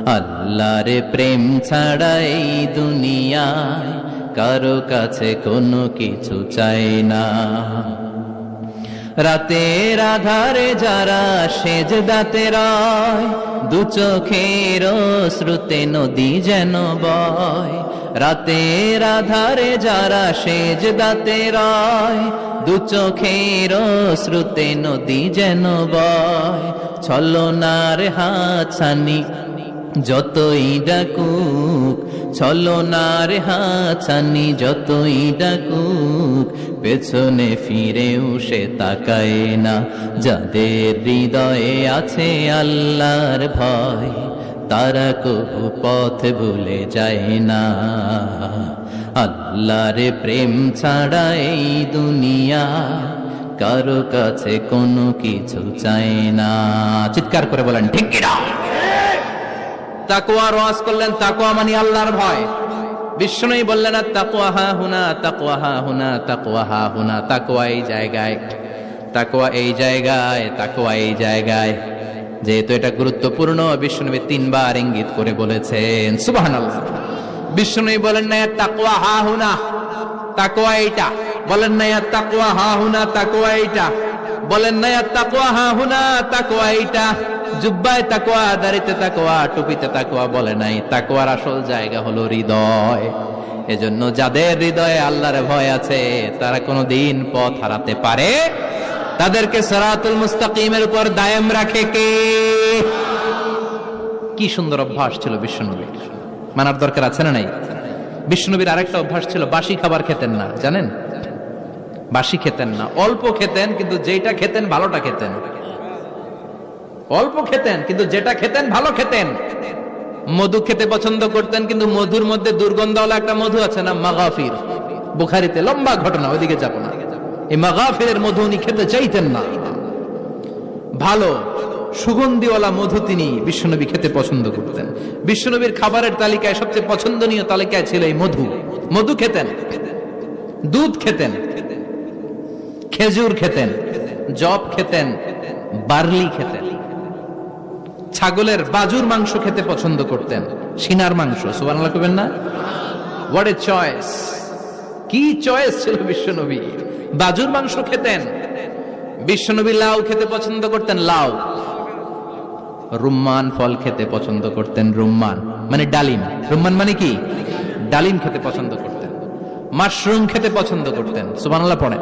আল্লাহর প্রেম ছাড়া এই দুনিয়ায় কারো কাছে কোনো কিছু চাই না। রাতের আধারে যারা সেজদাতে রয়, দু চোখের শ্রুতে নদী যেন বয়। রাতের আধারে যারা সেজদাতে রয়, দু চোখের শ্রুতে নদী যেন বয়। ছলনার হাতছানি যতই ডাকুক, ছলনার হাতছানি যতই ডাকুক, পেছনে ফিরেও সে তাকায় না। যাদের হৃদয়ে আছে আল্লাহর ভয়, তারা কবু পথ ভুলে যায় না। আল্লাহর প্রেম ছাড়া এই দুনিয়া কারো কাছে কোনো কিছু চায় না। চিৎকার করে বলেন ঠিক কিনা? তাকওয়ার ওয়াজ করলেন, তাকওয়া মানে আল্লাহর ভয়। বিষ্ণুই বললেন তাকওয়া হা হুনা, তাকওয়া হা হুনা, তাকওয়া হা হুনা। তাকওয়া এই জায়গায়, তাকওয়া এই জায়গায়, তাকওয়া এই জায়গায়। যেহেতু এটা গুরুত্বপূর্ণ, বিষ্ণুনবী 3 বার ইঙ্গিত করে বলেছেন। সুবহানাল্লাহ। বিষ্ণুই বলেন না তাকওয়া হা হুনা, তাকওয়া এইটা। বলেন না তাকওয়া হা হুনা, তাকওয়া এইটা। বলেন না তাকওয়া হা হুনা, তাকওয়া এইটা। জুব্বায় তাকওয়া, দাড়িতে তাকওয়া, টুপিতে তাকওয়া বলে নাই। তাকওয়ার আসল জায়গা হলো হৃদয়। এজন্য যাদের হৃদয়ে আল্লাহর ভয় আছে, তারা কোনোদিন পথ হারাতে পারে। তাদেরকে সিরাতুল মুস্তাকিমের উপর দায়েম রাখে কে? কি সুন্দর অভ্যাস ছিল বিশ্বনবীর, মানার দরকার আছে না নাই? বিশ্বনবীর আরেকটা অভ্যাস ছিল, বাসি খাবার খেতেন না, জানেন? বাসি খেতেন না, অল্প খেতেন, কিন্তু যেটা খেতেন ভালোটা খেতেন। অল্প খেতেন, কিন্তু যেটা খেতেন ভালো খেতেন। মধু খেতে পছন্দ করতেন, কিন্তু মধুর মধ্যে দুর্গন্ধওয়ালা একটা মধু আছে না, মাগাফির। বুখারীতে লম্বা ঘটনা, ওইদিকে যাব না। এই মাগাফিরের মধু উনি খেতে চাইতেন না। ভালো সুগন্ধিওয়ালা মধু তিনি বিশ্বনবী খেতে পছন্দ করতেন। বিশ্বনবীর খাবারের তালিকায় সবচেয়ে পছন্দনীয় তালিকায় ছিল এই মধু। মধু খেতেন, দুধ খেতেন, খেজুর খেতেন, জব খেতেন, বার্লি খেতেন, ছাগলের বাজুর মাংস খেতে পছন্দ করতেন, সিনার মাংস। সুবহানাল্লাহ কইবেন না? What a choice! কি চয়েস ছিল বিশ্বনবীর! বাজুর মাংস খেতেন। বিশ্বনবী লাউ খেতে পছন্দ করতেন, লাউ। রুম্মান ফল খেতে পছন্দ করতেন, রুম্মান মানে ডালিম। রুম্মান মানে কি? ডালিম খেতে পছন্দ করতেন। মাশরুম খেতে পছন্দ করতেন। সুবহানাল্লাহ পড়েন।